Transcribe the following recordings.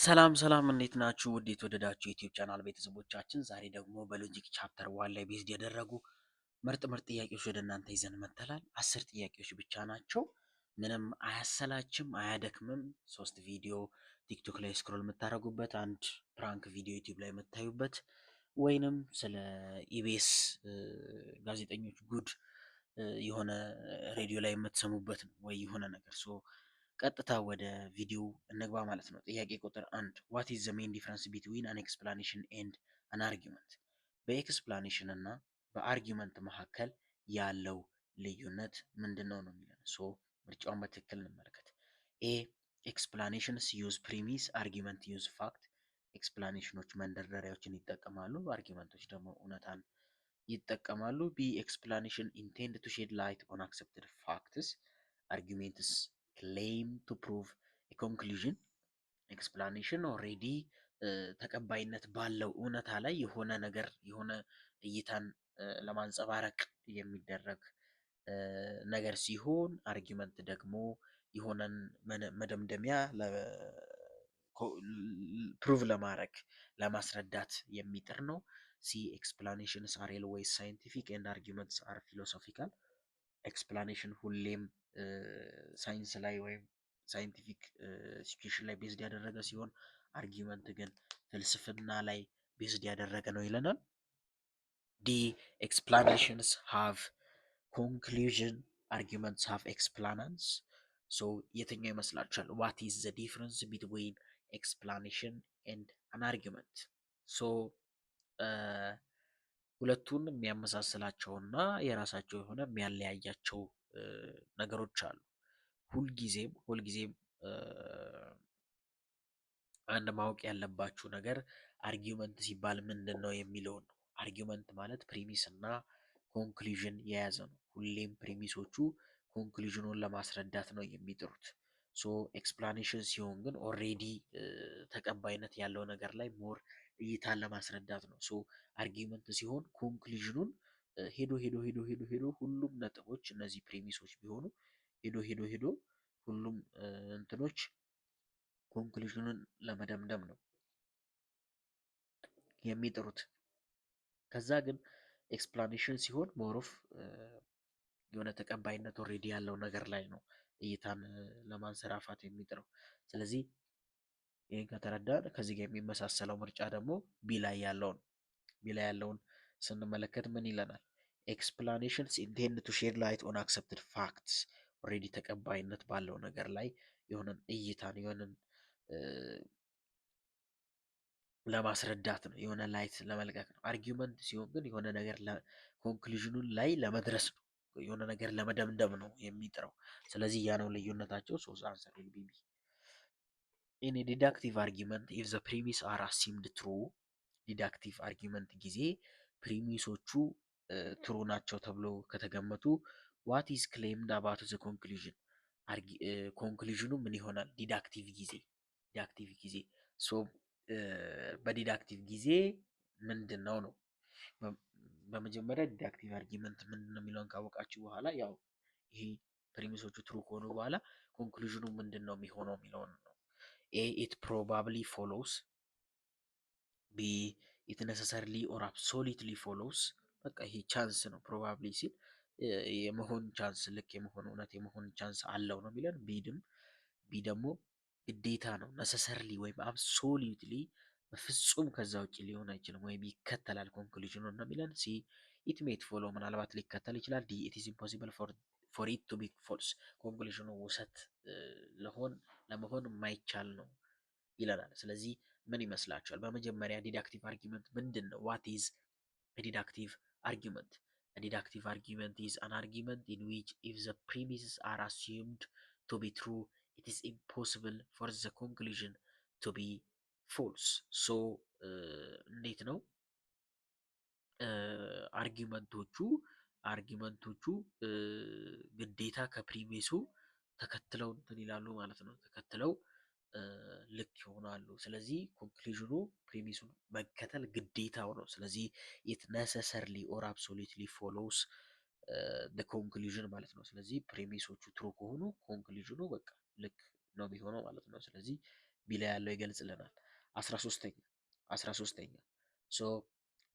ሰላም እንዴት ናችሁ? ውድ የተወደዳችሁ የዩቲዩብ ቻናል ቤተሰቦቻችን ዛሬ ደግሞ በሎጂክ ቻፕተር ዋን ላይ ቤዝድ ያደረጉ ምርጥ ጥያቄዎች ወደ እናንተ ይዘን መጥተናል። 10 ጥያቄዎች ብቻ ናቸው። ምንም አያሰላችም፣ አያደክምም። 3 ቪዲዮ ቲክቶክ ላይ ስክሮል የምታደርጉበት፣ አንድ ፕራንክ ቪዲዮ ዩቲዩብ ላይ የምታዩበት፣ ወይንም ስለ ኢቢኤስ ጋዜጠኞች ጉድ የሆነ ሬዲዮ ላይ የምትሰሙበት ነው ወይ የሆነ ነገር ቀጥታ ወደ ቪዲዮ እንግባ ማለት ነው። ጥያቄ ቁጥር 1 ዋት ኢዝ ዘ ሜን ዲፍረንስ ቢትዊን አን ኤክስፕላኔሽን ኤንድ አን አርጊመንት? በኤክስፕላኔሽን እና በአርጊመንት መካከል ያለው ልዩነት ምንድነው ነው የሚለን። ምርጫውን በትክክል እንመልከት። ኤ ኤክስፕላኔሽንስ ዩዝ ፕሪሚስ፣ አርጊመንት ዩዝ ፋክት። ኤክስፕላኔሽኖች መንደርደሪያዎችን ይጠቀማሉ፣ አርጊመንቶች ደግሞ እውነታን ይጠቀማሉ። ቢ ኤክስፕላኔሽን ኢንቴንድ ቱ ሼድ ላይት ኦን አክሰፕትድ ፋክትስ፣ አርጊሜንትስ ክሌም ቱ ፕሩቭ ኮንክሉዥን። ኤክስፕላኔሽን ኦልሬዲ ተቀባይነት ባለው እውነታ ላይ የሆነ ነገር የሆነ እይታን ለማንጸባረቅ የሚደረግ ነገር ሲሆን፣ አርጊመንት ደግሞ የሆነን መደምደሚያ ፕሩቭ ለማድረግ ለማስረዳት የሚጥር ነው። ሲ ኤክስፕላኔሽንስ አር ኤልዌይስ ሳይንቲፊክ ኤንድ አርጊመንትስ አር ፊሎሶፊካል። ኤክስፕላኔሽን ሁሌም ሳይንስ ላይ ወይም ሳይንቲፊክ ሲቹዌሽን ላይ ቤዝድ ያደረገ ሲሆን አርጊመንት ግን ፍልስፍና ላይ ቤዝድ ያደረገ ነው ይለናል። ዲ ኤክስፕላኔሽንስ ሃቭ ኮንክሉዥን፣ አርጊመንትስ ሃቭ ኤክስፕላናንስ። የትኛው ይመስላችኋል? ዋት ኢዝ ዘ ዲፍረንስ ቢትዊን ኤክስፕላኔሽን ኤንድ አን አርጊመንት? ሁለቱን የሚያመሳስላቸውና የራሳቸው የሆነ የሚያለያያቸው ነገሮች አሉ። ሁልጊዜም አንድ ማወቅ ያለባችሁ ነገር አርጊመንት ሲባል ምንድን ነው የሚለውን ነው። አርጊመንት ማለት ፕሪሚስ እና ኮንክሉዥን የያዘ ነው። ሁሌም ፕሪሚሶቹ ኮንክሉዥኑን ለማስረዳት ነው የሚጥሩት። ኤክስፕላኔሽን ሲሆን ግን ኦልሬዲ ተቀባይነት ያለው ነገር ላይ ሞር እይታን ለማስረዳት ነው። አርጊመንት ሲሆን ኮንክሉዥኑን ሄዶ ሁሉም ነጥቦች እነዚህ ፕሪሚሶች ቢሆኑ ሄዶ ሁሉም እንትኖች ኮንክሉዥኑን ለመደምደም ነው የሚጥሩት። ከዛ ግን ኤክስፕላኔሽን ሲሆን ሞሮፍ የሆነ ተቀባይነት ኦልሬዲ ያለው ነገር ላይ ነው እይታን ለማንሰራፋት የሚጥረው። ስለዚህ ይህን ከተረዳን ከዚህ ጋር የሚመሳሰለው ምርጫ ደግሞ ቢ ላይ ያለውን ስንመለከት ምን ይለናል? ኤክስፕላኔሽንስ ኢንቴንድ ቱ ሼድ ላይት ኦን አክሰፕትድ ፋክትስ። ኦልሬዲ ተቀባይነት ባለው ነገር ላይ የሆነን እይታን የሆነን ለማስረዳት ነው፣ የሆነ ላይት ለመልቀቅ ነው። አርጊመንት ሲሆን ግን የሆነ ነገር ኮንክሉዥኑን ላይ ለመድረስ ነው፣ የሆነ ነገር ለመደምደም ነው የሚጥረው። ስለዚህ ያ ነው ልዩነታቸው። አንሰር ዊል ቢ ቢ። ኢን ዲዳክቲቭ አርጊመንት ኢፍ ዘ ፕሪሚስ አር አሲምድ ትሩ፣ ዲዳክቲቭ አርጊመንት ጊዜ ፕሪሚሶቹ ትሩ ናቸው ተብሎ ከተገመቱ ዋት ኢዝ ክሌምድ አባውት ዘ ኮንክሉዥን፣ ኮንክሉዥኑ ምን ይሆናል? ዲዳክቲቭ ጊዜ በዲዳክቲቭ ጊዜ ምንድን ነው ነው። በመጀመሪያ ዲዳክቲቭ አርጊመንት ምንድን ነው የሚለውን ካወቃችሁ በኋላ ያው ይሄ ፕሪሚሶቹ ትሩ ከሆኑ በኋላ ኮንክሉዥኑ ምንድን ነው የሚሆነው የሚለውን ነው። ኤ ኢት ፕሮባብሊ ፎሎውስ፣ ቢ ኢት ነሰሰርሊ ኦር አብሶሊትሊ ፎሎውስ። በቃ ይሄ ቻንስ ነው። ፕሮባብሊ ሲል የመሆን ቻንስ፣ ልክ የመሆን እውነት የመሆን ቻንስ አለው ነው የሚለን። ቢ ደግሞ ግዴታ ነው። ነሰሰርሊ ወይም አብሶሊትሊ በፍጹም ከዛ ውጭ ሊሆን አይችልም ወይም ይከተላል ኮንክሉዥኑ ነው የሚለን። ሲ ኢት ሜት ፎሎ፣ ምናልባት ሊከተል ይችላል። ዲ ኢት ኢዝ ኢምፖሲብል ፎር ኢት ቱ ቢ ፎልስ፣ ኮንክሉዥኑ ውሰት ለመሆን የማይቻል ነው ይለናል። ስለዚህ ምን ይመስላችኋል? በመጀመሪያ ዲዳክቲቭ አርጊመንት ምንድን ነው? ዋት ኢዝ ዲዳክቲቭ አርጊመንት? ዲዳክቲቭ አርጊመንት ኢዝ አን አርጊመንት ኢን ዊች ኢፍ ዘ ፕሪሚስስ አር አሲዩምድ ቱ ቢ ትሩ ኢት ኢዝ ኢምፖሲብል ፎር ዘ ኮንክሉዥን ቱ ቢ ፎልስ። እንዴት ነው አርጊመንቶቹ ግዴታ ከፕሪሚሱ ተከትለው እንትን ይላሉ ማለት ነው። ተከትለው ልክ ይሆናሉ። ስለዚህ ኮንክሉዥኑ ፕሪሚሱን መከተል ግዴታው ነው። ስለዚህ ኢት ነሰሰርሊ ኦር አብሶሉትሊ ፎሎውስ ዘ ኮንክሉዥን ማለት ነው። ስለዚህ ፕሪሚሶቹ ትሩ ከሆኑ ኮንክሉዥኑ በቃ ልክ ነው የሚሆነው ማለት ነው። ስለዚህ ቢ ላይ ያለው ይገልጽልናል። 13ኛ ሶ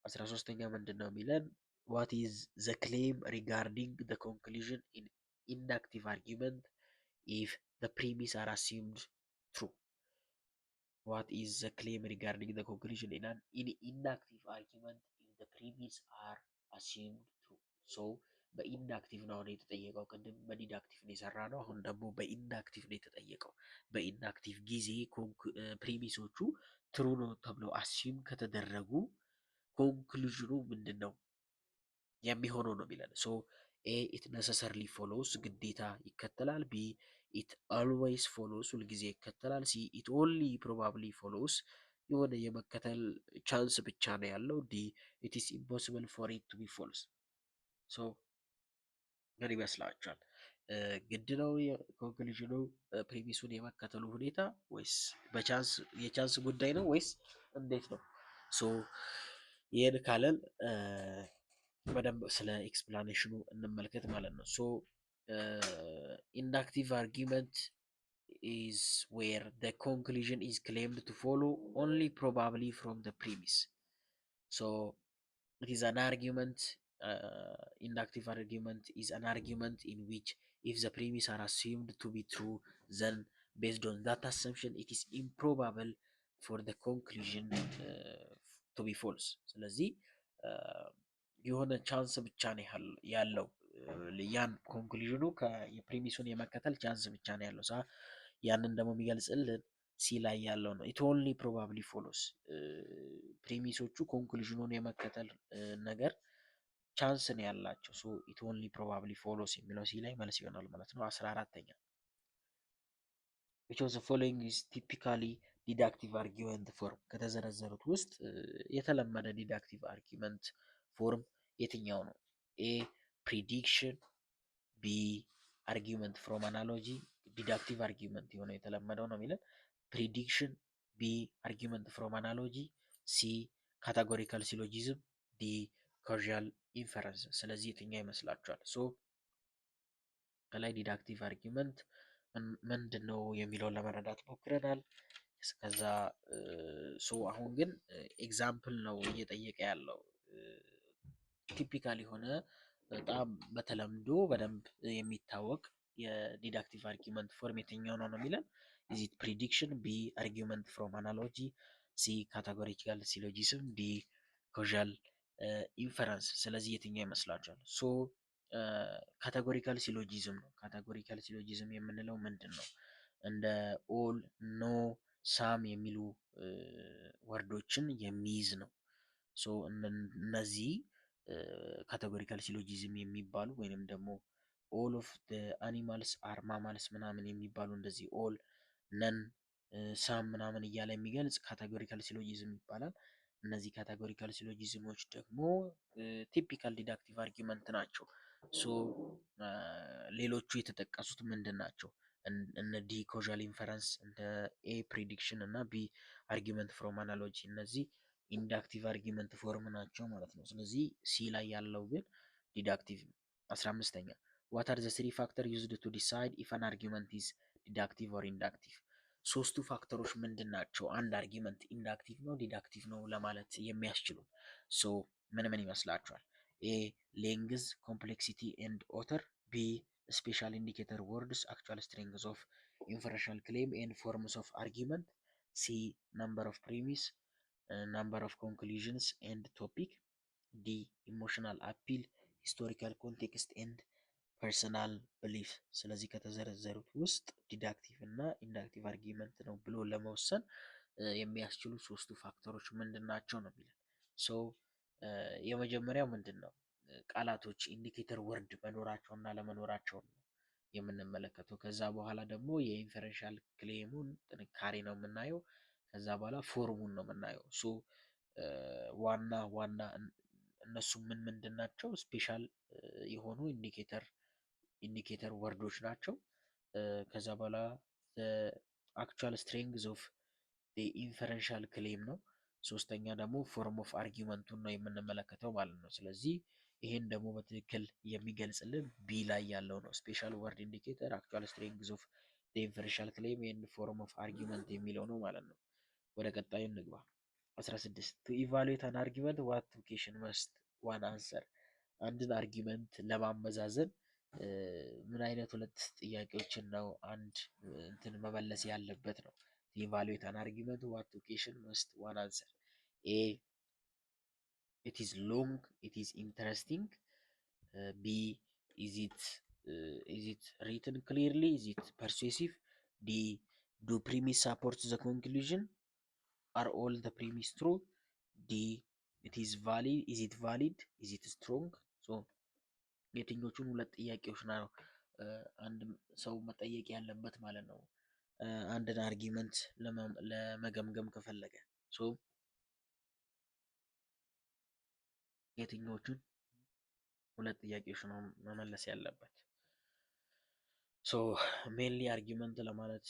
13ኛ ምንድን ነው የሚለን? ዋት ኢዝ ዘ ክሌም ሪጋርዲንግ ዘ ኮንክሉዥን ኢን ኢንዳክቲቭ አርጊመንት ኢፍ ዘ ፕሪሚስ አር አሲዩምድ ትሩ። ዋት ኢዝ ዘ ክሌም ሪጋርዲንግ ዘ ኮንክሉዥን ኢን አን ኢንዳክቲቭ አርጊመንት ኢፍ ዘ ፕሪሚስ አር አሲዩምድ ትሩ። ሶ በኢንዳክቲቭ ነው የተጠየቀው። ቅድም በዲዳክቲቭ ነው የሰራ ነው። አሁን ደግሞ በኢንዳክቲቭ ነው የተጠየቀው። በኢንዳክቲቭ ጊዜ ፕሪሚሶቹ ትሩ ነው ተብሎ አሲዩም ከተደረጉ ኮንክሉዥኑ ምንድን ነው የሚሆነው ነው የሚለን። ሶ ኤ ኢት ነሰሰርሊ ፎሎውስ ግዴታ ይከተላል። ቢ ኢት አልዌይስ ፎሎውስ ሁልጊዜ ይከተላል። ሲ ኢት ኦንሊ ፕሮባብሊ ፎሎውስ የሆነ የመከተል ቻንስ ብቻ ነው ያለው። ዲ ኢት ኢስ ኢምፖሲብል ፎር ኢት ቱ ቢ ፎልስ። ሶ ምን ይመስላችኋል? ግድ ነው ኮንክሉዥኑ ፕሪሚሱን የመከተሉ ሁኔታ ወይስ በቻንስ የቻንስ ጉዳይ ነው ወይስ እንዴት ነው? ሶ ይህን ካለን በደንብ ስለ ኤክስፕላኔሽኑ እንመልከት ማለት ነው። ሶ ኢንዳክቲቭ አርጊመንት is where the conclusion is claimed to follow only probably from the premise. So it is an argument, inductive argument is an argument in which if the premise are assumed to be true, then based on that assumption it is improbable for the conclusion to be false. ስለዚህ የሆነ ቻንስ ብቻ ነው ያለው ያን ኮንክሉዥኑ የፕሪሚሱን የመከተል ቻንስ ብቻ ነው ያለው። ያንን ደግሞ የሚገልጽልን ሲ ላይ ያለው ነው። ኢት ኦንሊ ፕሮባብሊ ፎሎስ ፕሪሚሶቹ ኮንክሉዥኑን የመከተል ነገር ቻንስ ነው ያላቸው። ሶ ኢት ኦንሊ ፕሮባብሊ ፎሎስ የሚለው ሲ ላይ መልስ ይሆናል ማለት ነው። 14ኛ which of the following is typically deductive argument form? ከተዘረዘሩት ውስጥ የተለመደ ዲዳክቲቭ አርጊመንት ፎርም የትኛው ነው? ኤ ፕሪዲክሽን፣ ቢ አርጊመንት ፍሮም አናሎጂ። ዲዳክቲቭ አርጊመንት የሆነው የተለመደው ነው የሚለን ፕሪዲክሽን፣ ቢ አርጊመንት ፍሮም አናሎጂ፣ ሲ ካታጎሪካል ሲሎጂዝም፣ ዲ ካዥዋል ኢንፈረንስ። ስለዚህ የትኛው ይመስላችኋል? ሶ ከላይ ዲዳክቲቭ አርጊመንት ምንድን ነው የሚለውን ለመረዳት ሞክረናል። ከዛ አሁን ግን ኤግዛምፕል ነው እየጠየቀ ያለው። ቲፒካል የሆነ በጣም በተለምዶ በደንብ የሚታወቅ የዲዳክቲቭ አርጊመንት ፎርም የትኛው ነው የሚለን ኢዚት ፕሪዲክሽን፣ ቢ አርጊመንት ፍሮም አናሎጂ፣ ሲ ካታጎሪካል ሲሎጂዝም፣ ዲ ካዥዋል ኢንፈረንስ። ስለዚህ የትኛው ይመስላችኋል? ሶ ካታጎሪካል ሲሎጂዝም ነው። ካታጎሪካል ሲሎጂዝም የምንለው ምንድን ነው? እንደ ኦል፣ ኖ፣ ሳም የሚሉ ወርዶችን የሚይዝ ነው። ሶ እነዚህ ካቴጎሪካል ሲሎጂዝም የሚባሉ ወይንም ደግሞ ኦል ኦፍ አኒማልስ አር ማማልስ ምናምን የሚባሉ እንደዚህ ኦል፣ ነን፣ ሳም ምናምን እያለ የሚገልጽ ካቴጎሪካል ሲሎጂዝም ይባላል። እነዚህ ካቴጎሪካል ሲሎጂዝሞች ደግሞ ቲፒካል ዲዳክቲቭ አርጊመንት ናቸው። ሶ ሌሎቹ የተጠቀሱት ምንድን ናቸው? እነ ዲ ካዥዋል ኢንፈረንስ፣ እንደ ኤ ፕሪዲክሽን እና ቢ አርጊመንት ፍሮም አናሎጂ እነዚህ ኢንዳክቲቭ አርጊመንት ፎርም ናቸው ማለት ነው። ስለዚህ ሲ ላይ ያለው ግን ዲዳክቲቭ ነው። 15ኛ ዋት አር ዘ ስሪ ፋክተር ዩዝድ ቱ ዲሳይድ ኢፍ አን አርጊመንት ኢዝ ዲዳክቲቭ ኦር ኢንዳክቲቭ? ሶስቱ ፋክተሮች ምንድን ናቸው አንድ አርጊመንት ኢንዳክቲቭ ነው ዲዳክቲቭ ነው ለማለት የሚያስችሉ? ሶ ምን ምን ይመስላችኋል? ኤ ሌንግዝ፣ ኮምፕሌክሲቲ ኤንድ ኦተር፣ ቢ ስፔሻል ኢንዲኬተር ወርድስ፣ አክቹዋል ስትሬንግዝ ኦፍ ኢንፈረንሻል ክሌም ኤንድ ፎርምስ ኦፍ አርጊመንት፣ ሲ ነምበር ኦፍ ፕሪሚስ፣ number of conclusions and topic, D emotional appeal, historical context and personal belief። ስለዚህ ከተዘረዘሩት ውስጥ ዲዳክቲቭ እና ኢንዳክቲቭ አርጊመንት ነው ብሎ ለመወሰን የሚያስችሉ ሶስቱ ፋክተሮች ምንድን ናቸው ነው የሚለን። ሶ የመጀመሪያው ምንድን ነው? ቃላቶች ኢንዲኬተር ወርድ መኖራቸውና ለመኖራቸው ነው የምንመለከተው። ከዛ በኋላ ደግሞ የኢንፈረንሻል ክሌሙን ጥንካሬ ነው የምናየው። ከዛ በኋላ ፎርሙን ነው የምናየው። ሶ ዋና ዋና እነሱ ምንድን ናቸው? ስፔሻል የሆኑ ኢንዲኬተር ወርዶች ናቸው። ከዛ በኋላ አክቹዋል ስትሬንግዝ ኦፍ ኢንፈረንሻል ክሌም ነው። ሶስተኛ ደግሞ ፎርም ኦፍ አርጊመንቱን ነው የምንመለከተው ማለት ነው። ስለዚህ ይሄን ደግሞ በትክክል የሚገልጽልን ቢ ላይ ያለው ነው። ስፔሻል ወርድ ኢንዲኬተር፣ አክቹዋል ስትሬንግዝ ኦፍ ዲፈረንሻል ክሌም ኤንድ ፎርም ኦፍ አርጊመንት የሚለው ነው ማለት ነው። ወደ ቀጣዩ እንግባ። 16 ቱ ኢቫሉዌት አን አርጊመንት ዋት ኬሽን መስት ዋን አንሰር። አንድን አርጊመንት ለማመዛዘን ምን አይነት ሁለት ጥያቄዎችን ነው አንድ እንትን መመለስ ያለበት ነው። ኢቫሉዌት አን አርጊመንት ዋት ኬሽን መስት ዋን አንሰር። ኤ it is long, it is interesting. B is it written clearly, is it persuasive? D do premise support the conclusion, are all the premise true? D it is valid, is it valid, is it strong? So የትኞቹን ሁለት ጥያቄዎች ነው አንድ ሰው መጠየቅ ያለበት ማለት ነው አንድን አርጊመንት ለመገምገም ከፈለገ። ሶ የትኞቹን ሁለት ጥያቄዎች ነው መመለስ ያለበት? ሶ ሜንሊ አርጊመንት ለማለት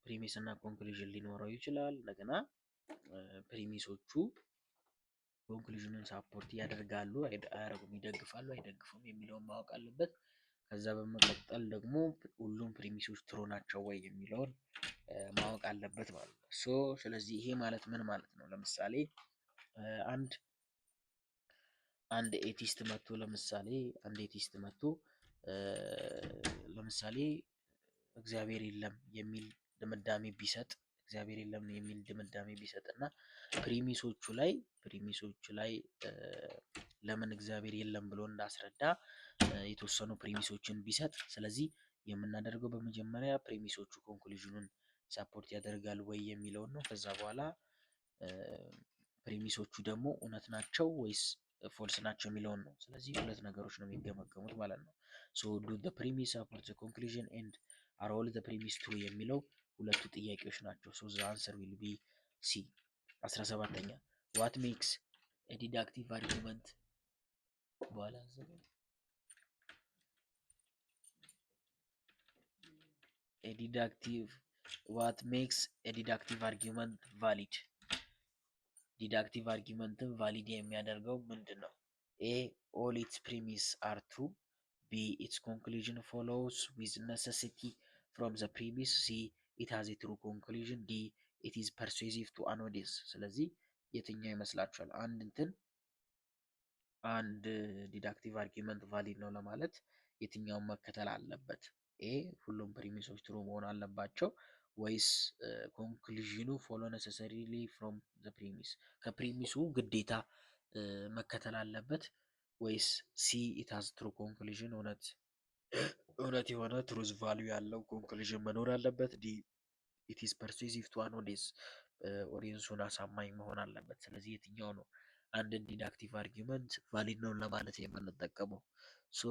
ፕሪሚስ እና ኮንክሉዥን ሊኖረው ይችላል። እንደገና ፕሪሚሶቹ ኮንክሉዥኑን ሳፖርት ያደርጋሉ አያደርጉም፣ ይደግፋሉ አይደግፉም የሚለውን ማወቅ አለበት። ከዛ በመቀጠል ደግሞ ሁሉም ፕሪሚሶች ትሩ ናቸው ወይ የሚለውን ማወቅ አለበት ማለት ነው። ሶ ስለዚህ ይሄ ማለት ምን ማለት ነው? ለምሳሌ አንድ ኤቲስት መጥቶ ለምሳሌ እግዚአብሔር የለም የሚል ድምዳሜ ቢሰጥ እና ፕሪሚሶቹ ላይ ለምን እግዚአብሔር የለም ብሎ እንዳስረዳ የተወሰኑ ፕሪሚሶችን ቢሰጥ፣ ስለዚህ የምናደርገው በመጀመሪያ ፕሪሚሶቹ ኮንክሉዥኑን ሳፖርት ያደርጋል ወይ የሚለውን ነው። ከዛ በኋላ ፕሪሚሶቹ ደግሞ እውነት ናቸው ወይስ ፎልስ ናቸው የሚለውን ነው። ስለዚህ ሁለት ነገሮች ነው የሚገመገሙት ማለት ነው። ሶ ዱ ዘ ፕሪሚስ ሳፖርት ዘ ኮንክሉዥን ኤንድ አር ኦል ዘ ፕሪሚስ ትሩ የሚለው ሁለቱ ጥያቄዎች ናቸው። ሶ ዘ አንሰር ዊል ቢ ሲ። 17ኛ ዋት ሜክስ ኤ ዲዳክቲቭ አርጊመንት በኋላ what makes a deductive argument valid? ዲዳክቲቭ አርጊመንትን ቫሊድ የሚያደርገው ምንድን ነው? ኤ all its premise are true. B its conclusion follows with necessity from the premise. C it has a true conclusion. D it is persuasive to an audience. ስለዚህ የትኛው ይመስላችኋል? አንድ ዲዳክቲቭ አርጊመንት ቫሊድ ነው ለማለት የትኛውን መከተል አለበት? ኤ ሁሉም ፕሪሚሶች ትሩ መሆን አለባቸው ወይስ ኮንክሉዥኑ ፎሎ ነሰሰሪሊ ፍሮም ዘ ፕሪሚስ ከፕሪሚሱ ግዴታ መከተል አለበት ወይስ ሲ ኢት ሃዝ ትሩ ኮንክሉዥን እውነት የሆነ ትሩዝ ቫልዩ ያለው ኮንክሉዥን መኖር አለበት? ዲ ኢት ኢዝ ፐርሱሲቭ ቱ አን ኦዲየንስ ኦዲየንሱን አሳማኝ መሆን አለበት። ስለዚህ የትኛው ነው አንድን ዲዳክቲቭ አርጊመንት ቫሊድ ነው ለማለት የምንጠቀመው? ሶ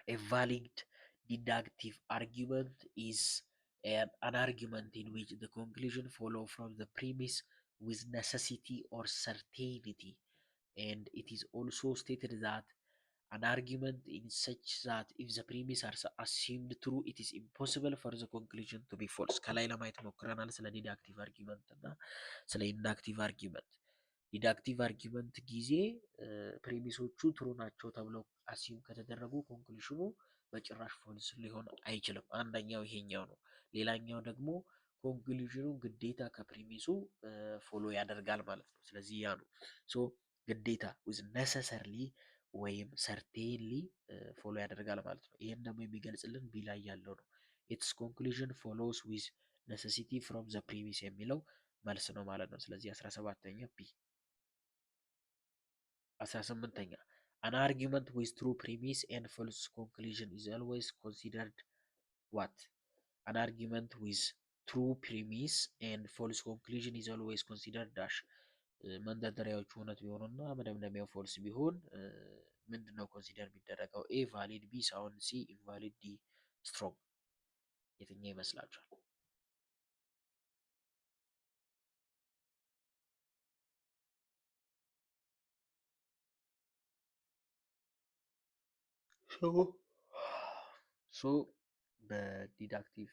a valid deductive argument is an argument in which the conclusion follow from the premise with necessity or certainty, and it is also stated that an argument in such that if the premise are assumed true it is impossible for the conclusion to be false። ከላይ ለማየት ሞክረናል ስለ ዲዳክቲቭ አርጊመንት እና ስለ ኢንዳክቲቭ አርጊመንት። ዲዳክቲቭ አርጊመንት ጊዜ ፕሪሚሶቹ ትሩ ናቸው ተብለው አሲዩም ከተደረጉ ኮንክሉዥኑ በጭራሽ ፎልስ ሊሆን አይችልም። አንደኛው ይሄኛው ነው። ሌላኛው ደግሞ ኮንክሉዥኑ ግዴታ ከፕሪሚሱ ፎሎ ያደርጋል ማለት ነው። ስለዚህ ያ ነው ሶ ግዴታ with necessarily ወይም certainly ፎሎ ያደርጋል ማለት ነው። ይሄን ደግሞ የሚገልጽልን ቢ ላይ ያለው ነው። its conclusion follows with necessity from the premise የሚለው መልስ ነው ማለት ነው። ስለዚህ 17ኛ ቢ። 18ኛ an argument with true premise and false conclusion is always considered what? An argument with true premise and false conclusion is always considered dash መንደርደሪያዎቹ እውነት ቢሆኑና መደምደሚያው ፎልስ ቢሆን ምንድነው ኮንሲደር የሚደረገው? ኤ ቫሊድ፣ ቢ ሳውንድ፣ ሲ ኢንቫሊድ፣ ዲ ስትሮንግ። የትኛው ይመስላችኋል? ሶ በዲዳክቲቭ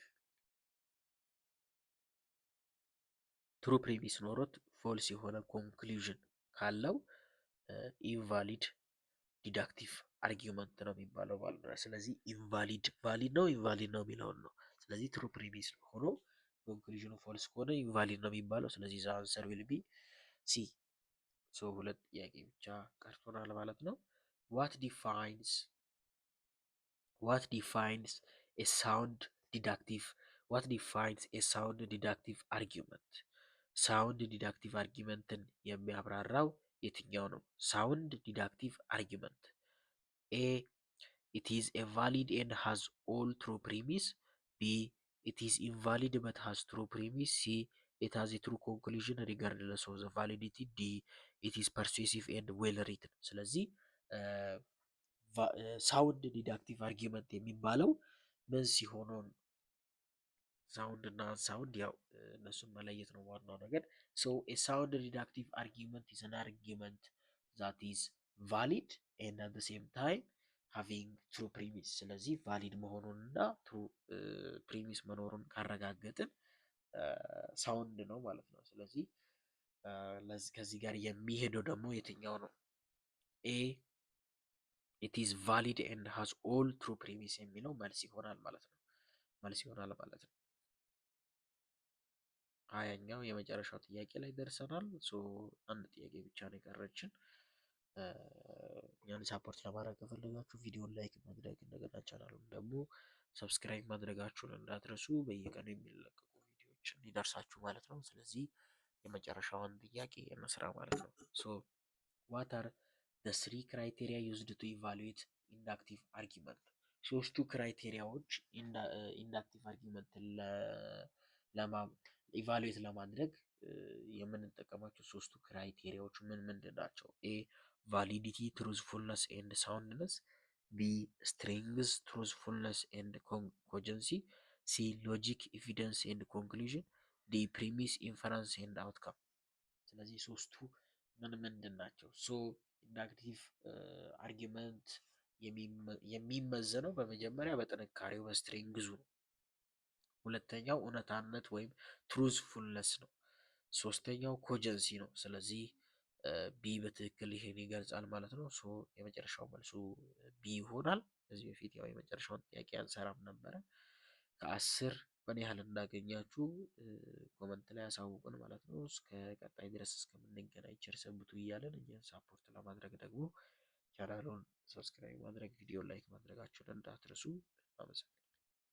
ትሩ ፕሪሚስ ኖሮት ፎልስ የሆነ ኮንክሉዥን ካለው ኢንቫሊድ ዲዳክቲቭ አርጊመንት ነው የሚባለው ማለት ነው። ስለዚህ ኢንቫሊድ ቫሊድ ነው ኢንቫሊድ ነው የሚለውን ነው። ስለዚህ ትሩ ፕሪሚስ ሆኖ ኮንክሉዥኑ ፎልስ ከሆነ ኢንቫሊድ ነው የሚባለው። ስለዚህ ዘ አንሰር ዊል ቢ ሲ። ሶ ሁለት ጥያቄ ብቻ ቀርቶናል ማለት ነው። what defines a sound deductive argument? ሳውንድ ዲዳክቲቭ አርጊመንትን የሚያብራራው የትኛው ነው? ሳውንድ ዲዳክቲቭ አርጊመንት ኤ it is a valid and has all true premise, b it is invalid but has true premise, c it has a true conclusion regardless of the validity, d it is persuasive and well written። ስለዚህ ሳውንድ ዲዳክቲቭ አርጊመንት የሚባለው ምን ሲሆን ሳውንድ እና አንሳውንድ ያው እነሱን መለየት ነው ዋናው ነገር። ሶ ኤ ሳውንድ ዲዳክቲቭ አርጊመንት ኢዝ አን አርጊመንት ዛት ኢዝ ቫሊድ ኤንድ አት ዘ ሴም ታይም ሃቪንግ ትሩ ፕሪሚስ። ስለዚህ ቫሊድ መሆኑንና ትሩ ፕሪሚስ መኖሩን ካረጋገጥን ሳውንድ ነው ማለት ነው። ስለዚህ ከዚህ ጋር የሚሄደው ደግሞ የትኛው ነው? ኤ ኢት ኢዝ ቫሊድ ኤንድ ሃዝ ኦል ትሩ ፕሪሚስ የሚለው መልስ ይሆናል ማለት ነው። ሀያኛው የመጨረሻው ጥያቄ ላይ ደርሰናል። አንድ ጥያቄ ብቻ ነው የቀረችን። እኛን ሳፖርት ለማድረግ ከፈለጋችሁ ቪዲዮን ላይክ ማድረግ እንደገና ቻናሉን ደግሞ ሰብስክራይብ ማድረጋችሁን እንዳትረሱ፣ በየቀኑ የሚለቀቁ ቪዲዮዎች እንዲደርሳችሁ ማለት ነው። ስለዚህ የመጨረሻውን ጥያቄ እንስራ ማለት ነው። ዋት አር the three criteria used to evaluate inductive argument? ሶስቱ ክራይቴሪያዎች ኢንዳክቲቭ አርጊመንትን ኢቫሉዌት ለማድረግ የምንጠቀማቸው ሶስቱ ክራይቴሪያዎች ምን ምንድን ናቸው? ኤ ቫሊዲቲ ትሩዝፉልነስ ኤንድ ሳውንድነስ፣ ቢ ስትሬንግዝ ትሩዝፉልነስ ኤንድ ኮጀንሲ፣ ሲ ሎጂክ ኤቪደንስ ኤንድ ኮንክሉዥን፣ ዲ ፕሪሚስ ኢንፈረንስ ኤንድ አውትካም። ስለዚህ ሶስቱ ምን ምንድን ናቸው? ኢንዳክቲቭ አርጊመንት የሚመዘነው በመጀመሪያ በጥንካሬው በስትሬንግዙ ነው። ሁለተኛው እውነታነት ወይም ትሩዝፉልነስ ነው። ሶስተኛው ኮጀንሲ ነው። ስለዚህ ቢ በትክክል ይሄን ይገልጻል ማለት ነው። የመጨረሻው መልሱ ቢ ይሆናል። ከዚህ በፊት ያው የመጨረሻውን ጥያቄ አንሰራም ነበረ። ከ10 ምን ያህል እንዳገኛችሁ ኮመንት ላይ ያሳውቁን ማለት ነው። እስከ ቀጣይ ድረስ እስከምንገናኝ ቸር ሰንብቱ እያለን እኛን ሳፖርት ለማድረግ ደግሞ ቻናሉን ሰብስክራይብ ማድረግ፣ ቪዲዮ ላይክ ማድረጋችሁን እንዳትረሱ። አመሰግናለሁ።